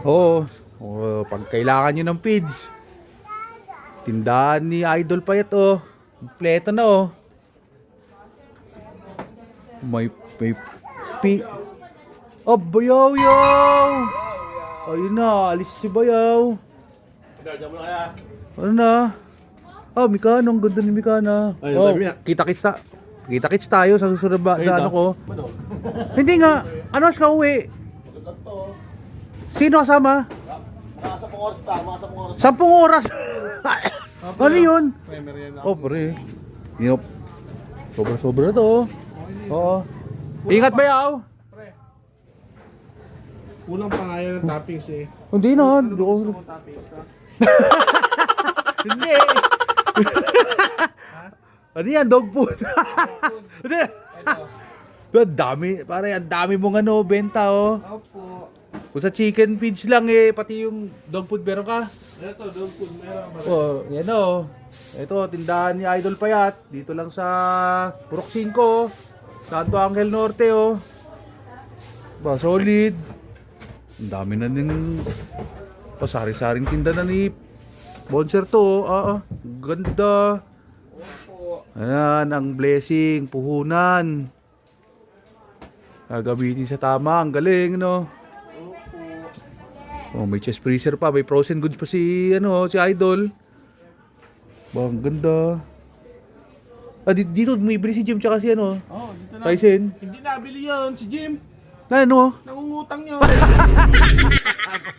Oo. Oh, pag kailangan nyo ng feeds. Tindahan ni Idol Payat oh. Kompleto na oh. May oh, bayaw yaw. Ayun na, alis si bayaw. Ano na? Oh, Mikano, ang ganda ni Mikana. Oh, kita-kits tayo sa susunod ba ano ko. Hindi nga, ano ka uwi? Sino kasama? Mga 10 oras pa, mga 10 oras. 10 oras. Ano yun? Oh, pre. Yup. Sobra-sobra to. Oo. Ingat ba yaw? Kulang pa nga yan ng toppings eh. Hindi na. Gusto mo toppings ka? Hindi. Ano yan? Dog food. Hindi. Ang dami. Pare, ang dami mong benta oh. Opo. Kung sa chicken feeds lang pati yung dog food meron ka. Ito, dog food meron. Oh, yan oh. Ito, tindahan ni Idol Payat. Dito lang sa Purok 5. Santo Angel Norte oh. Ba, solid. Ang dami na din. Sari-saring tinda na ni Bonser to oh. Ganda. Ayan, ang blessing, puhunan. Gagamitin sa tama, ang galing no. Oh, may chest freezer pa, may frozen goods pa si si Idol. Ba, ang ganda. Dito may bili si Jim tsaka si Oh, dito na. Tyson. Hindi nabili yun, si Jim. Ano? Nangungutang yun.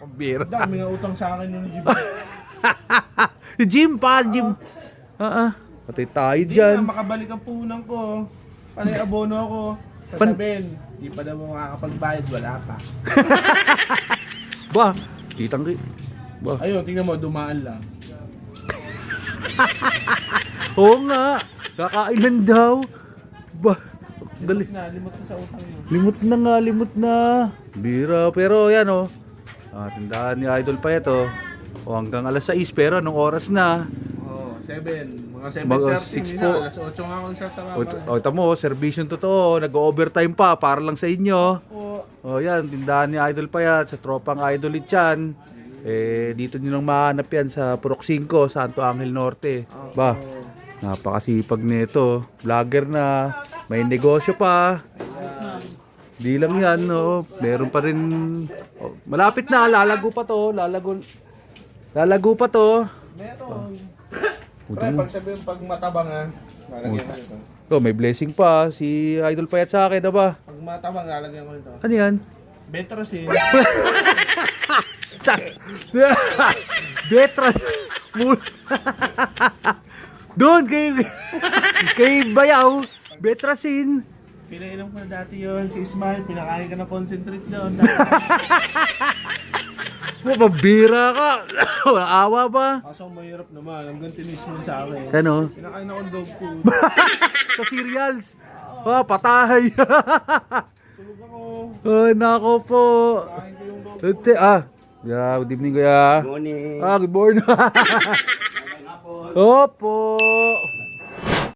Pambira. Dami nga utang sa akin yun ni Jim. Si Jim pa, Jim. Patay tayo Hindi dyan. na makabalik ang puhunan ko. Panay abono ako. Sasabihin, di pa daw makakapagbayad, wala pa. Ba, titang ba. Ayun, tingnan mo, dumaan lang. Oo nga. Kakailan daw. Ba, galing. Limot na sa utang mo. Limot na. Bira. Pero yan oh. Tindahan ni Idol pa ito. Hanggang alas 6 pero anong oras na? Oh, 7. Mga 6 7:30. po. Alas 8 nga ako siya sa mga. Tamo, servisyon totoo. Nag-overtime pa para lang sa inyo. Oh, Yan, tindahan ni Idol Payat sa tropang Idol Ichan. Dito nyo lang mahanap yan sa Purok 5, Santo Angel Norte. Ba, napakasipag nito. Vlogger na, may negosyo pa. Di lang yan, no. Meron pa rin. Malapit na, lalago pa to. Lalago pa to. meron. Pre, pag sabihin pag matabang ha, lalagyan ko nito. May blessing pa. Si Idol Payat sa akin, ba? Pag matabang, lalagyan ko nito. Ano yan? Betrasin. Betras. Doon kay Bayaw. Betrasin. Pinainom ko na dati yun, si Ismail, pinakain ka ng concentrate doon. Mabira ka. Awa ba? Kaso mahirap naman, hanggang tinis mo sa akin. Ano? Pinakain ako ng dog food. Sa cereals. Patay. Tulog ako. Ay, nako po. Kain ko yung dog Good good evening kuya. Morning. Good morning. Opo.